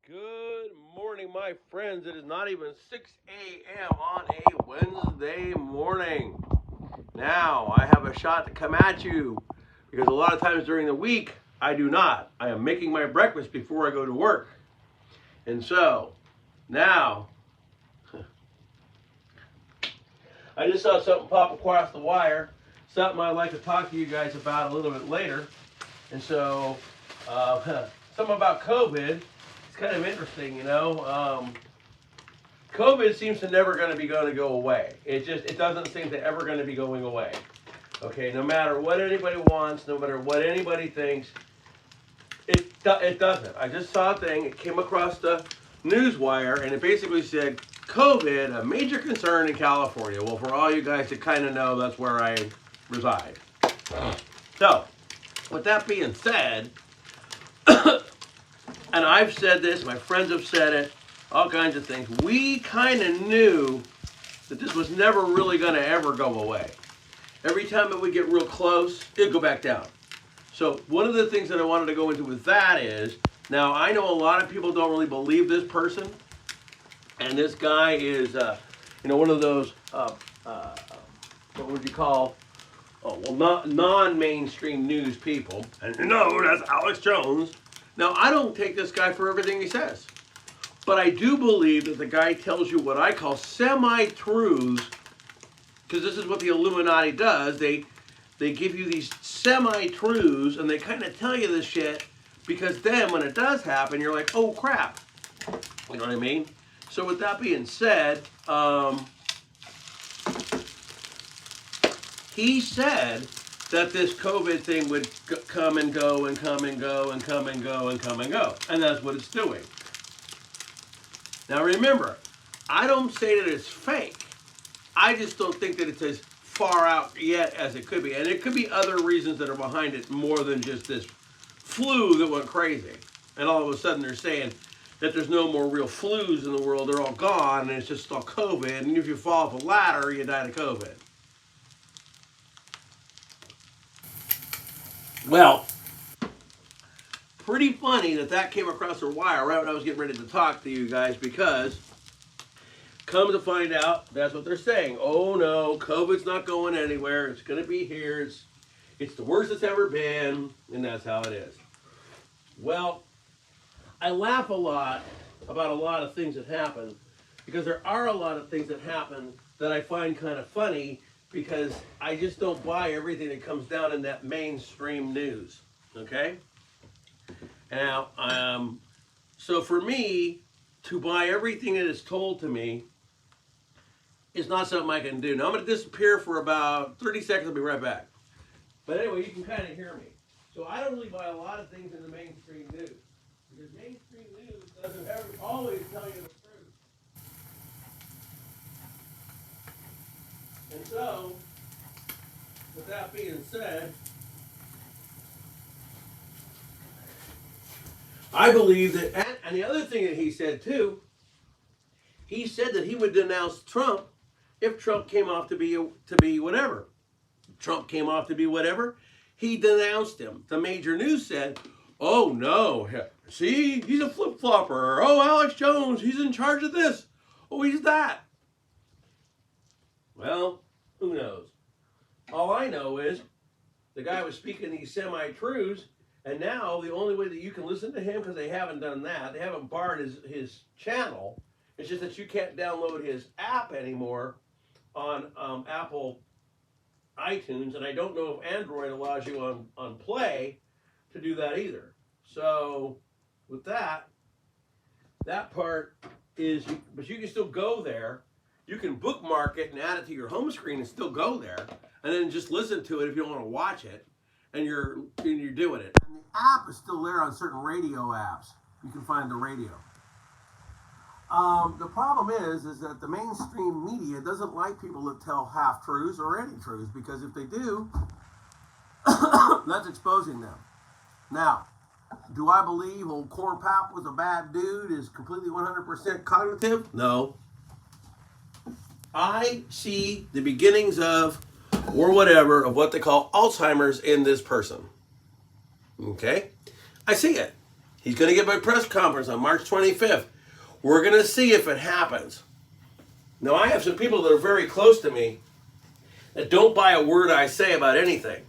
Good morning, my friends. It is not even 6 a.m. on a Wednesday morning. Now, I have a shot to come at you because a lot of times during the week, I do not. I am making my breakfast before I go to work. And so, now, I just saw something pop across the wire, something I'd like to talk to you guys about a little bit later. And so, something about COVID. It's kind of interesting, you know. COVID seems to never going to go away. It doesn't seem to ever going to be going away. Okay, no matter what anybody wants, no matter what anybody thinks, it doesn't. I just saw a thing. It came across the news wire, and it basically said COVID, a major concern in California. Well, for all you guys that kind of know, that's where I reside. So, with that being said, and I've said this, my friends have said it, all kinds of things. We kind of knew that this was never really going to ever go away. Every time that we get real close, it'll go back down. So one of the things that I wanted to go into with that is, now I know a lot of people don't really believe this person, and this guy is, one of those, what would you call, non-mainstream news people. And that's Alex Jones. Now, I don't take this guy for everything he says. But I do believe that the guy tells you what I call semi-truths, because this is what the Illuminati does. They give you these semi-truths, and they kind of tell you this shit, because then when it does happen, you're like, oh crap. You know what I mean? So with that being said, he said that this COVID thing would come and go and come and go and come and go and come and go. And that's what it's doing. Now remember, I don't say that it's fake. I just don't think that it's as far out yet as it could be. And it could be other reasons that are behind it more than just this flu that went crazy. And all of a sudden they're saying that there's no more real flus in the world. They're all gone and it's just all COVID. And if you fall off a ladder, you die of COVID. Well, pretty funny that came across the wire right when I was getting ready to talk to you guys, because come to find out, that's what they're saying. Oh no, COVID's not going anywhere. It's going to be here. It's the worst it's ever been, and that's how it is. Well, I laugh a lot about a lot of things that happen, because there are a lot of things that happen that I find kind of funny, because I just don't buy everything that comes down in that mainstream news. Okay? Now, so for me, to buy everything that is told to me is not something I can do. Now, I'm going to disappear for about 30 seconds. I'll be right back. But anyway, you can kind of hear me. So I don't really buy a lot of things in the mainstream news, because mainstream news doesn't always tell you the truth. And so, with that being said, I believe that, and the other thing that he said too, he said that he would denounce Trump if Trump came off to be whatever. Trump came off to be whatever, he denounced him. The major news said, oh no, see, he's a flip-flopper. Oh, Alex Jones, he's in charge of this. Oh, he's that. Well, who knows? All I know is the guy was speaking these semi-truths, and now the only way that you can listen to him, because they haven't done that, they haven't barred his channel, it's just that you can't download his app anymore on Apple iTunes, and I don't know if Android allows you on Play to do that either. So with that part is, but you can still go there. You can bookmark it and add it to your home screen and still go there, and then just listen to it if you don't want to watch it, and you're doing it. And the app is still there on certain radio apps. You can find the radio. The problem is that the mainstream media doesn't like people that tell half-truths or any truths, because if they do, that's exposing them. Now, do I believe old Corn Pop was a bad dude, is completely 100% cognitive? No. I see the beginnings of, or whatever, of what they call Alzheimer's in this person. Okay? I see it. He's going to give a press conference on March 25th. We're going to see if it happens. Now, I have some people that are very close to me that don't buy a word I say about anything.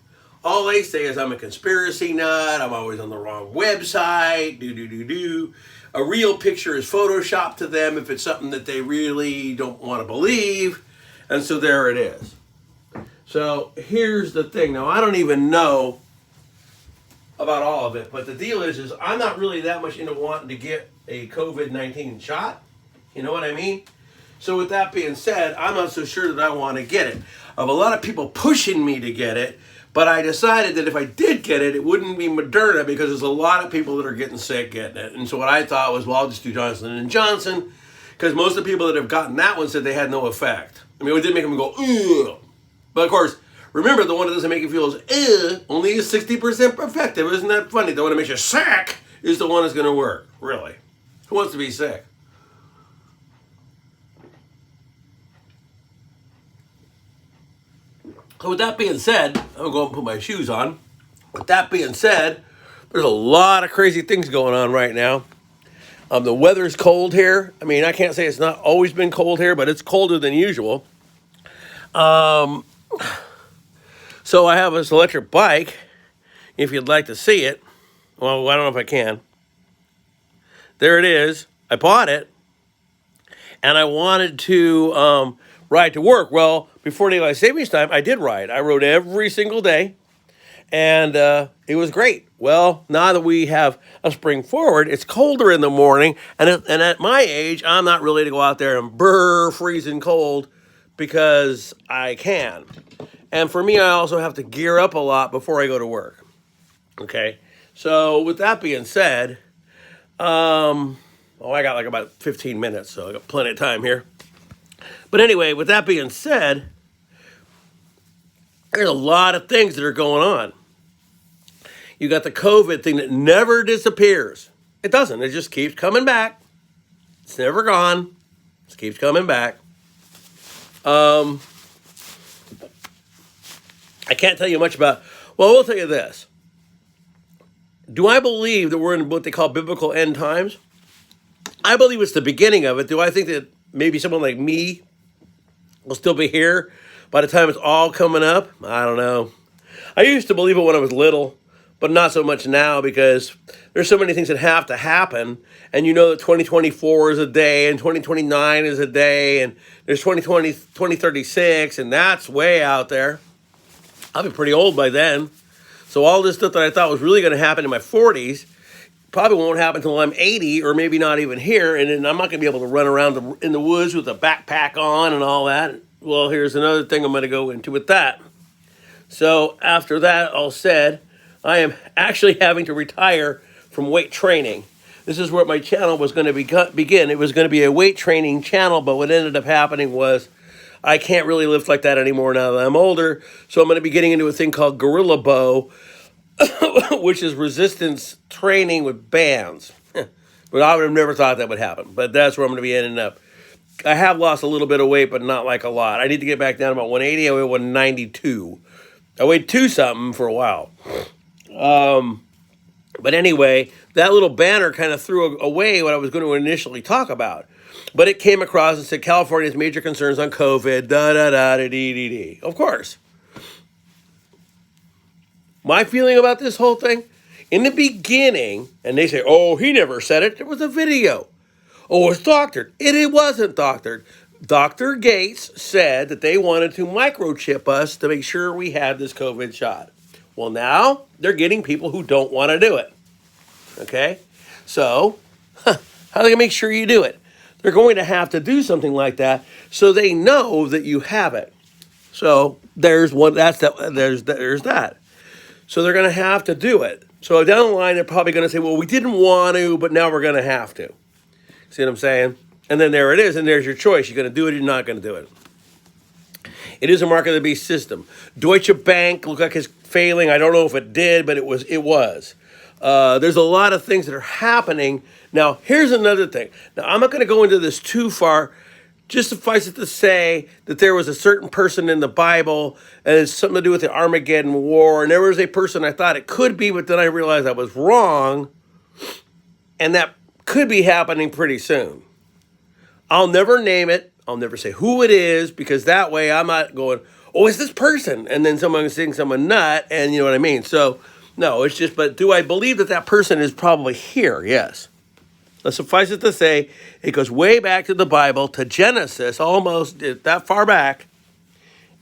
All they say is I'm a conspiracy nut, I'm always on the wrong website, A real picture is photoshopped to them if it's something that they really don't want to believe. And so there it is. So here's the thing. Now, I don't even know about all of it, but the deal is I'm not really that much into wanting to get a COVID-19 shot. You know what I mean? So with that being said, I'm not so sure that I want to get it. I have a lot of people pushing me to get it, but I decided that if I did get it, it wouldn't be Moderna because there's a lot of people that are getting sick getting it. And so what I thought was, well, I'll just do Johnson & Johnson because most of the people that have gotten that one said they had no effect. I mean, it did make them go, ugh. But of course, remember, the one that doesn't make you feel as only is 60% effective. Isn't that funny? The one that makes you sick is the one that's going to work. Really. Who wants to be sick? So with that being said, I'm going to go and put my shoes on. With that being said, there's a lot of crazy things going on right now. The weather's cold here. I mean, I can't say it's not always been cold here, but it's colder than usual. So I have this electric bike, if you'd like to see it. Well, I don't know if I can. There it is. I bought it, and I wanted to ride to work. Well, before daylight savings time, I did ride. I rode every single day, and it was great. Well, now that we have a spring forward, it's colder in the morning, and at my age, I'm not really to go out there and freezing cold because I can. And for me, I also have to gear up a lot before I go to work. Okay, so with that being said, I got like about 15 minutes, so I got plenty of time here. But anyway, with that being said, there's a lot of things that are going on. You got the COVID thing that never disappears. It doesn't. It just keeps coming back. It's never gone. It just keeps coming back. I can't tell you much about. Well, I will tell you this. Do I believe that we're in what they call biblical end times? I believe it's the beginning of it. Do I think that maybe someone like me will still be here by the time it's all coming up? I don't know. I used to believe it when I was little, but not so much now because there's so many things that have to happen. And you know that 2024 is a day and 2029 is a day and there's 2036 and that's way out there. I'll be pretty old by then. So all this stuff that I thought was really going to happen in my 40s probably won't happen until I'm 80 or maybe not even here. And then I'm not going to be able to run around in the woods with a backpack on and all that. Well, here's another thing I'm going to go into with that. So after that all said, I am actually having to retire from weight training. This is where my channel was going to begin. It was going to be a weight training channel, but what ended up happening was I can't really lift like that anymore now that I'm older. So I'm going to be getting into a thing called Gorilla Bow, which is resistance training with bands. But I would have never thought that would happen. But that's where I'm going to be ending up. I have lost a little bit of weight, but not like a lot. I need to get back down to about 180. I weigh 192. I weighed 2-something for a while. But anyway, that little banner kind of threw away what I was going to initially talk about. But it came across and said California's major concerns on COVID, da-da-da-da-dee-dee-dee. Of course. My feeling about this whole thing, in the beginning, and they say, oh, he never said it. There was a video. Oh, it's doctored. It wasn't doctored. Dr. Gates said that they wanted to microchip us to make sure we had this COVID shot. Well, now they're getting people who don't want to do it. Okay? So, how are they going to make sure you do it? They're going to have to do something like that so they know that you have it. So, there's one. There's that. So, they're going to have to do it. So, down the line, they're probably going to say, well, we didn't want to, but now we're going to have to. See what I'm saying? And then there it is, and there's your choice. You're going to do it or you're not going to do it. It is a mark of the beast system. Deutsche Bank looked like it's failing. I don't know if it did, but it was. There's a lot of things that are happening. Now, here's another thing. Now, I'm not going to go into this too far. Just suffice it to say that there was a certain person in the Bible, and it's something to do with the Armageddon War. And there was a person I thought it could be, but then I realized I was wrong. And that could be happening pretty soon. I'll never name it. I'll never say who it is, because that way I'm not going, oh, it's this person. And then someone thinks I'm a nut, and you know what I mean? So, no, it's just, but do I believe that that person is probably here? Yes. Let's suffice it to say, it goes way back to the Bible, to Genesis, almost that far back.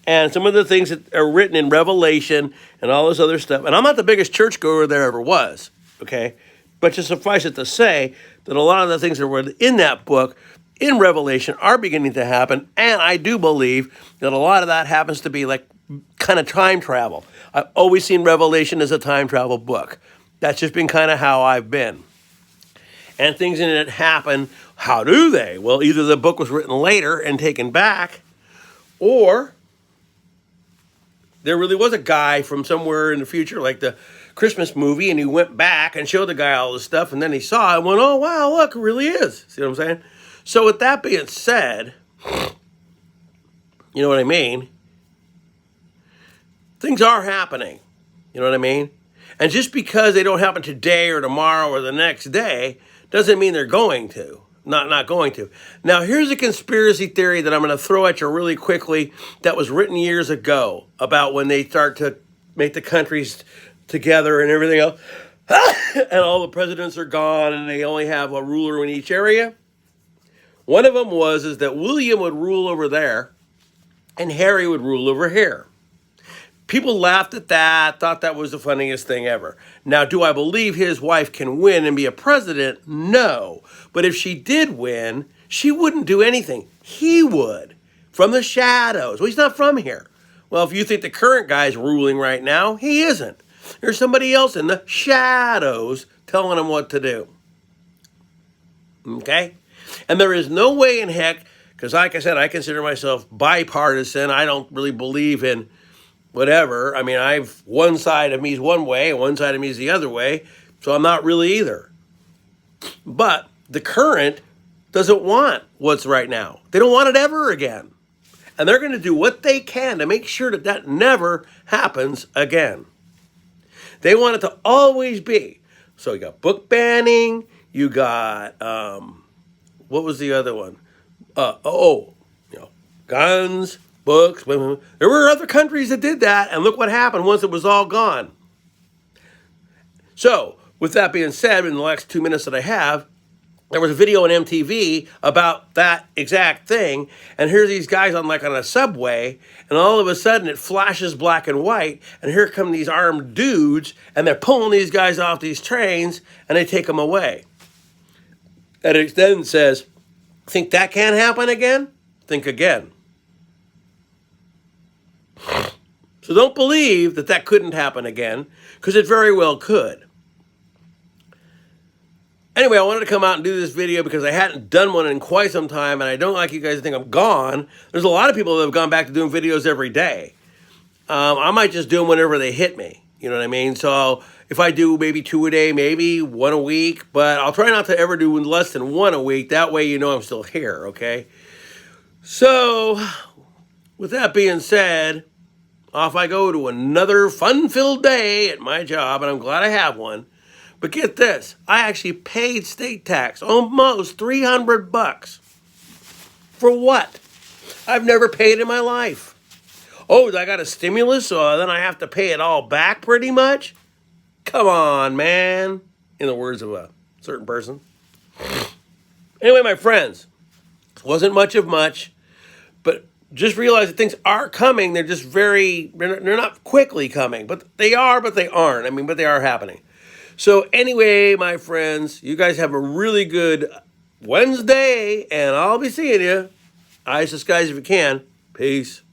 And some of the things that are written in Revelation and all this other stuff. And I'm not the biggest churchgoer there ever was, okay? But just suffice it to say that a lot of the things that were in that book, in Revelation, are beginning to happen. And I do believe that a lot of that happens to be like kind of time travel. I've always seen Revelation as a time travel book. That's just been kind of how I've been. And things in it happen. How do they? Well, either the book was written later and taken back, or there really was a guy from somewhere in the future, like the Christmas movie, and he went back and showed the guy all this stuff, and then he saw it and went, oh, wow, look, it really is. See what I'm saying? So with that being said, you know what I mean? Things are happening. You know what I mean? And just because they don't happen today or tomorrow or the next day doesn't mean they're going to. Not going to. Now, here's a conspiracy theory that I'm going to throw at you really quickly that was written years ago about when they start to make the countries together and everything else. And all the presidents are gone and they only have a ruler in each area. One of them is that William would rule over there and Harry would rule over here. People laughed at that, thought that was the funniest thing ever. Now, do I believe his wife can win and be a president? No. But if she did win, she wouldn't do anything. He would. From the shadows. Well, he's not from here. Well, if you think the current guy's ruling right now, he isn't. There's somebody else in the shadows telling him what to do. Okay? And there is no way in heck, because like I said, I consider myself bipartisan. I don't really believe in whatever. I mean, one side of me is one way and one side of me is the other way, so I'm not really either. But the current doesn't want what's right now. They don't want it ever again. And they're going to do what they can to make sure that that never happens again. They want it to always be. So you got book banning, you got, what was the other one? Guns, books, women. There were other countries that did that, and look what happened once it was all gone. So, with that being said, in the last 2 minutes that I have, there was a video on MTV about that exact thing, and here's these guys on a subway, and all of a sudden it flashes black and white, and here come these armed dudes, and they're pulling these guys off these trains, and they take them away. And it then says, think that can happen again? Think again. So don't believe that that couldn't happen again, because it very well could. Anyway, I wanted to come out and do this video because I hadn't done one in quite some time, and I don't like you guys to think I'm gone. There's a lot of people that have gone back to doing videos every day. I might just do them whenever they hit me. You know what I mean? So if I do maybe 2 a day, maybe 1 a week, but I'll try not to ever do less than 1 a week. That way you know I'm still here, okay? So with that being said, off I go to another fun-filled day at my job, and I'm glad I have one. But get this, I actually paid state tax, almost $300. For what? I've never paid in my life. Oh, I got a stimulus, so then I have to pay it all back pretty much? Come on, man. In the words of a certain person. Anyway, my friends, it wasn't much of much, but just realize that things are coming. They're just they're not quickly coming, but they are, but they aren't. I mean, but they are happening. So anyway, my friends, you guys have a really good Wednesday, and I'll be seeing you. Eyes to skies if you can. Peace.